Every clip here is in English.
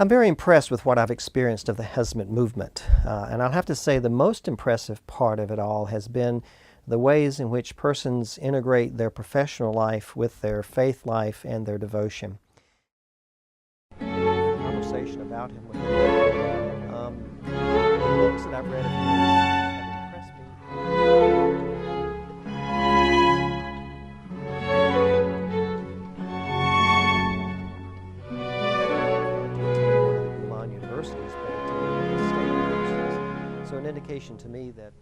I'm very impressed with what I've experienced of the Hizmet movement, and I'll have to say the most impressive part of it all has been the ways in which persons integrate their professional life with their faith life and their devotion. Conversation about him with the books that I've read of his have impressed me. Universities, but state universities. So an indication to me that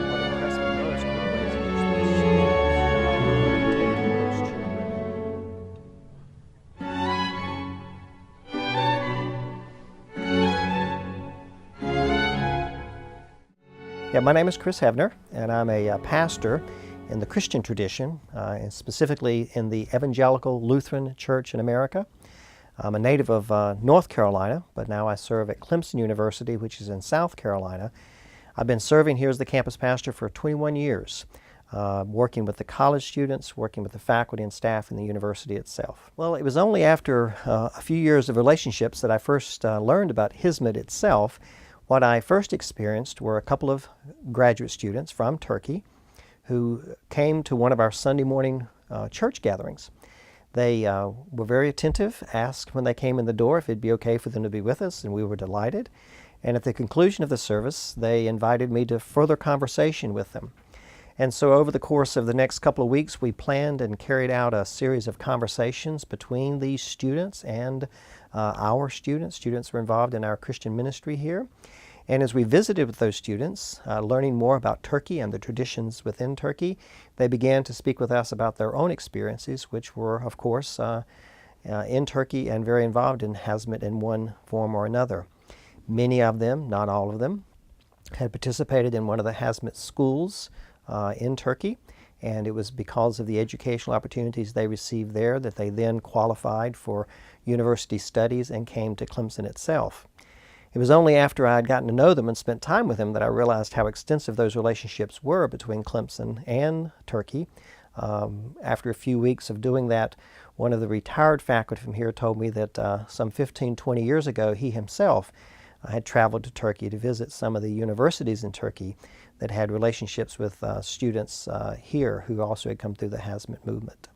what impressed me most were the ways in which these students take those children. Yeah, my name is Chris Heavner, and I'm a pastor in the Christian tradition, and specifically in the Evangelical Lutheran Church in America. I'm a native of North Carolina, but now I serve at Clemson University, which is in South Carolina. I've been serving here as the campus pastor for 21 years, working with the college students, working with the faculty and staff in the university itself. Well, it was only after a few years of relationships that I first learned about Hizmet itself. What I first experienced were a couple of graduate students from Turkey who came to one of our Sunday morning church gatherings. They were very attentive, asked when they came in the door if it'd be okay for them to be with us, and we were delighted. And at the conclusion of the service, they invited me to further conversation with them. And so over the course of the next couple of weeks, we planned and carried out a series of conversations between these students and our students. Students were involved in our Christian ministry here. And as we visited with those students, learning more about Turkey and the traditions within Turkey, they began to speak with us about their own experiences, which were, of course, in Turkey and very involved in Hizmet in one form or another. Many of them, not all of them, had participated in one of the Hizmet schools in Turkey, and it was because of the educational opportunities they received there that they then qualified for university studies and came to Clemson itself. It was only after I had gotten to know them and spent time with them that I realized how extensive those relationships were between Clemson and Turkey. After a few weeks of doing that, one of the retired faculty from here told me that some 15, 20 years ago, he himself had traveled to Turkey to visit some of the universities in Turkey that had relationships with students here who also had come through the Hizmet movement.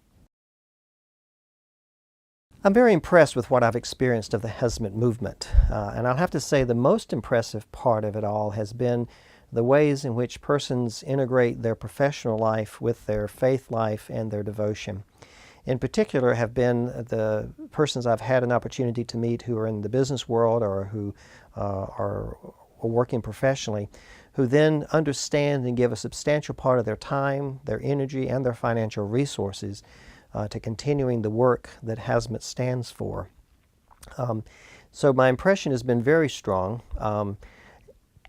I'm very impressed with what I've experienced of the Hizmet movement, and I'll have to say the most impressive part of it all has been the ways in which persons integrate their professional life with their faith life and their devotion. In particular have been the persons I've had an opportunity to meet who are in the business world or who are working professionally, who then understand and give a substantial part of their time, their energy, and their financial resources to continuing the work that Hizmet stands for. So my impression has been very strong.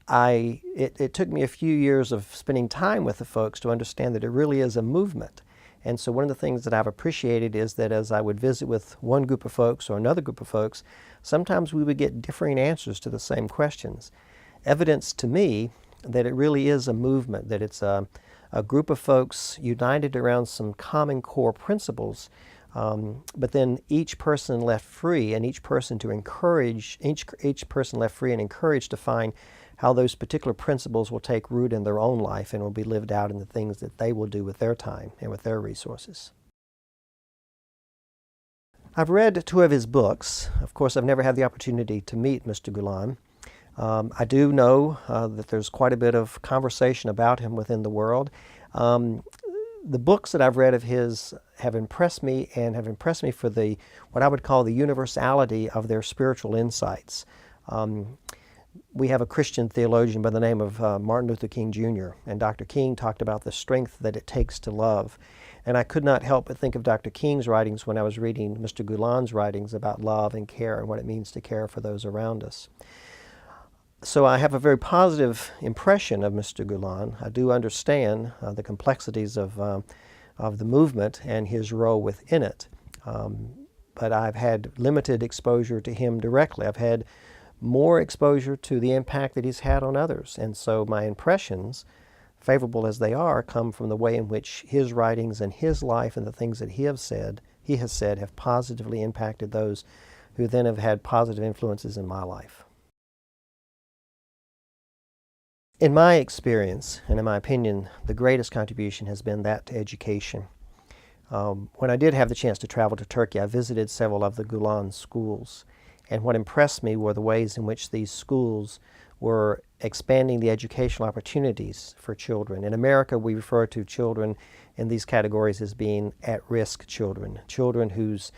It took me a few years of spending time with the folks to understand that it really is a movement. And so one of the things that I've appreciated is that as I would visit with one group of folks or another group of folks, sometimes we would get differing answers to the same questions. Evidence to me that it really is a movement, that it's a group of folks united around some common core principles, but then each person left free, and each person left free and encouraged to find how those particular principles will take root in their own life and will be lived out in the things that they will do with their time and with their resources. I've read 2 of his books. Of course, I've never had the opportunity to meet Mr. Gulen. I do know that there's quite a bit of conversation about him within the world. The books that I've read of his have impressed me, and have impressed me for what I would call the universality of their spiritual insights. We have a Christian theologian by the name of Martin Luther King Jr., and Dr. King talked about the strength that it takes to love. And I could not help but think of Dr. King's writings when I was reading Mr. Gulen's writings about love and care and what it means to care for those around us. So I have a very positive impression of Mr. Gulen. I do understand the complexities of the movement and his role within it. But I've had limited exposure to him directly. I've had more exposure to the impact that he's had on others. And so my impressions favorable as they are, come from the way in which his writings and his life and the things that he has said have positively impacted those who then have had positive influences in my life. In my experience, and in my opinion, the greatest contribution has been that to education. When I did have the chance to travel to Turkey, I visited several of the Gulen schools. And what impressed me were the ways in which these schools were expanding the educational opportunities for children. In America, we refer to children in these categories as being at-risk children, children whose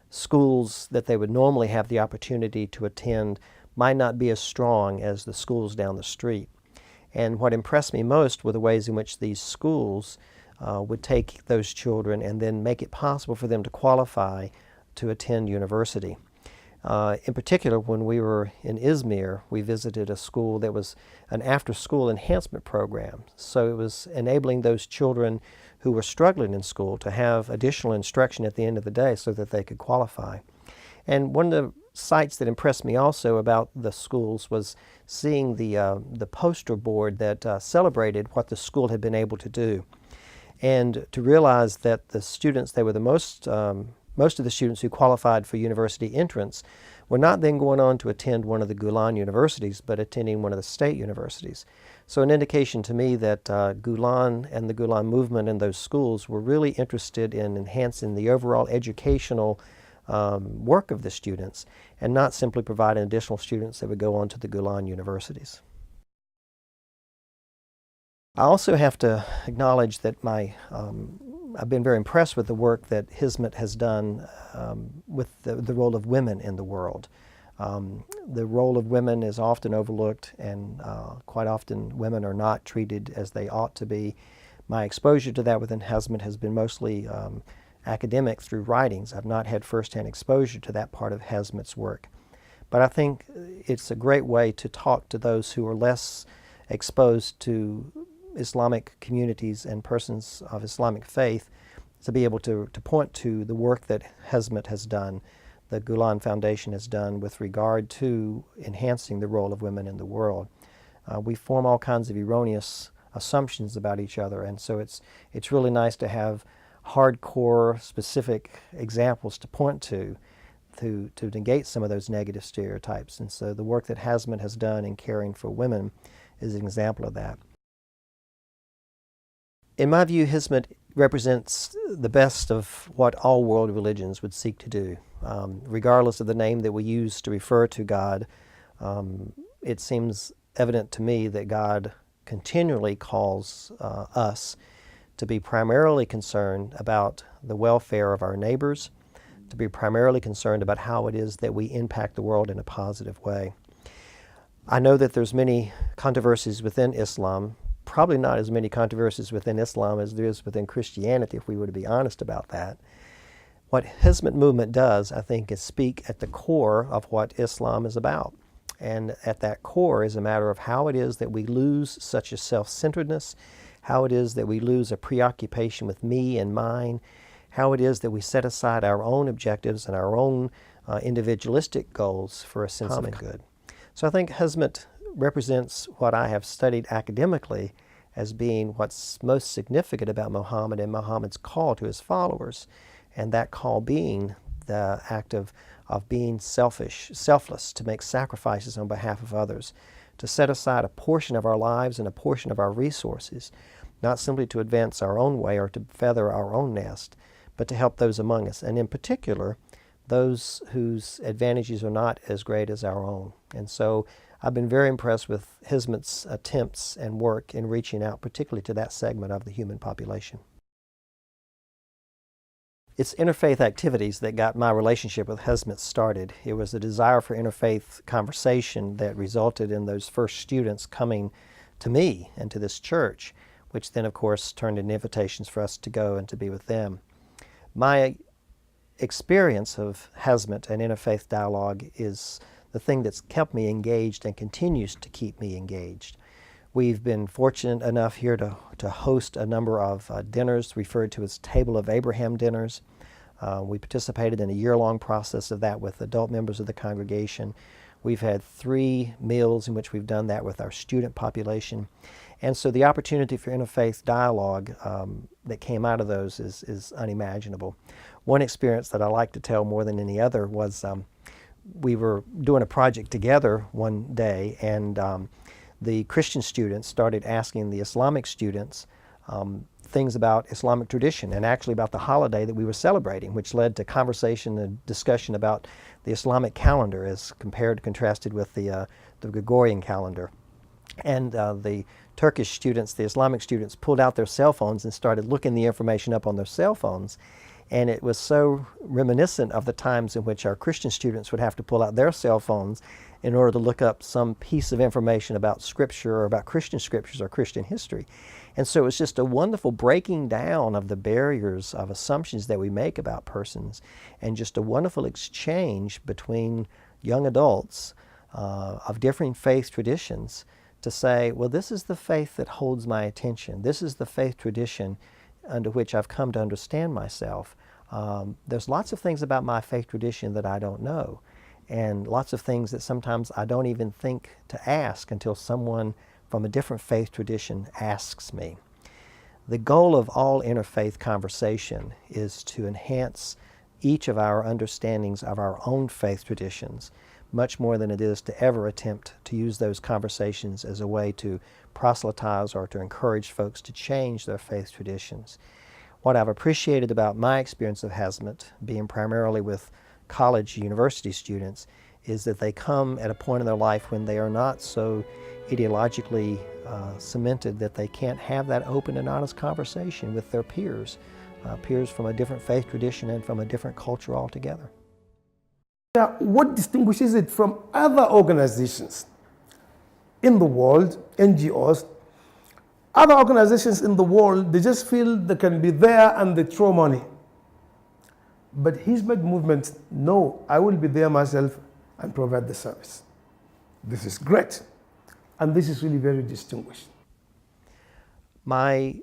schools that they would normally have the opportunity to attend might not be as strong as the schools down the street. And what impressed me most were the ways in which these schools would take those children and then make it possible for them to qualify to attend university. In particular, when we were in Izmir, we visited a school that was an after-school enhancement program. So it was enabling those children who were struggling in school to have additional instruction at the end of the day so that they could qualify. And one of the sights that impressed me also about the schools was seeing the poster board that celebrated what the school had been able to do. And to realize that the students, they were the most of the students who qualified for university entrance were not then going on to attend one of the Gulen universities, but attending one of the state universities. So an indication to me that Gulen and the Gulen movement and those schools were really interested in enhancing the overall educational work of the students and not simply providing additional students that would go on to the Gulen universities. I also have to acknowledge that I've been very impressed with the work that Hizmet has done with the role of women in the world. The role of women is often overlooked, and quite often women are not treated as they ought to be. My exposure to that within Hizmet has been mostly academic through writings. I've not had firsthand exposure to that part of Hizmet's work. But I think it's a great way to talk to those who are less exposed to Islamic communities and persons of Islamic faith, to be able to point to the work that Hizmet has done, the Gulen Foundation has done with regard to enhancing the role of women in the world. We form all kinds of erroneous assumptions about each other, and so it's really nice to have hardcore specific examples to point to negate some of those negative stereotypes. And so the work that Hizmet has done in caring for women is an example of that. In my view, Hizmet represents the best of what all world religions would seek to do. Regardless of the name that we use to refer to God, it seems evident to me that God continually calls us to be primarily concerned about the welfare of our neighbors, to be primarily concerned about how it is that we impact the world in a positive way. I know that there's many controversies within Islam, probably not as many controversies within Islam as there is within Christianity, if we were to be honest about that. What Hizmet Movement does, I think, is speak at the core of what Islam is about. And at that core is a matter of how it is that we lose such a self-centeredness, how it is that we lose a preoccupation with me and mine, how it is that we set aside our own objectives and our own individualistic goals for a sense of good. So I think Hizmet represents what I have studied academically as being what's most significant about Muhammad and Muhammad's call to his followers, and that call being the act of being selfless, to make sacrifices on behalf of others, to set aside a portion of our lives and a portion of our resources, not simply to advance our own way or to feather our own nest, but to help those among us, and in particular, those whose advantages are not as great as our own. And so I've been very impressed with Hizmet's attempts and work in reaching out, particularly to that segment of the human population. It's interfaith activities that got my relationship with Hizmet started. It was the desire for interfaith conversation that resulted in those first students coming to me and to this church, which then, of course, turned into invitations for us to go and to be with them. My experience of Hizmet and interfaith dialogue is the thing that's kept me engaged and continues to keep me engaged. We've been fortunate enough here to host a number of dinners referred to as Table of Abraham dinners. We participated in a year-long process of that with adult members of the congregation. We've had 3 meals in which we've done that with our student population. And so the opportunity for interfaith dialogue that came out of those is unimaginable. One experience that I like to tell more than any other was we were doing a project together one day, and the Christian students started asking the Islamic students things about Islamic tradition and actually about the holiday that we were celebrating, which led to conversation and discussion about the Islamic calendar as contrasted with the Gregorian calendar. And the Turkish students, the Islamic students, pulled out their cell phones and started looking the information up on their cell phones. And it was so reminiscent of the times in which our Christian students would have to pull out their cell phones in order to look up some piece of information about Scripture or about Christian scriptures or Christian history. And so it was just a wonderful breaking down of the barriers of assumptions that we make about persons, and just a wonderful exchange between young adults of differing faith traditions to say, well, this is the faith that holds my attention. This is the faith tradition under which I've come to understand myself. There's lots of things about my faith tradition that I don't know, and lots of things that sometimes I don't even think to ask until someone from a different faith tradition asks me. The goal of all interfaith conversation is to enhance each of our understandings of our own faith traditions, much more than it is to ever attempt to use those conversations as a way to proselytize or to encourage folks to change their faith traditions. What I've appreciated about my experience of Hizmet, being primarily with college, university students, is that they come at a point in their life when they are not so ideologically cemented that they can't have that open and honest conversation with their peers, peers from a different faith tradition and from a different culture altogether. Now, what distinguishes it from other organizations in the world, NGOs, other organizations in the world, they just feel they can be there and they throw money. But Hizmet Movement, no, I will be there myself and provide the service. This is great. And this is really very distinguished. My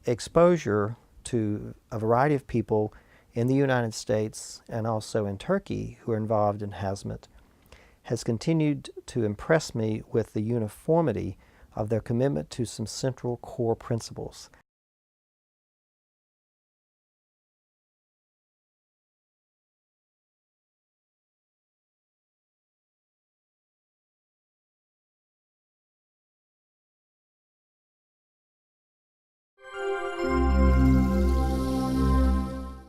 exposure to a variety of people in the United States and also in Turkey who are involved in Hizmet has continued to impress me with the uniformity of their commitment to some central core principles.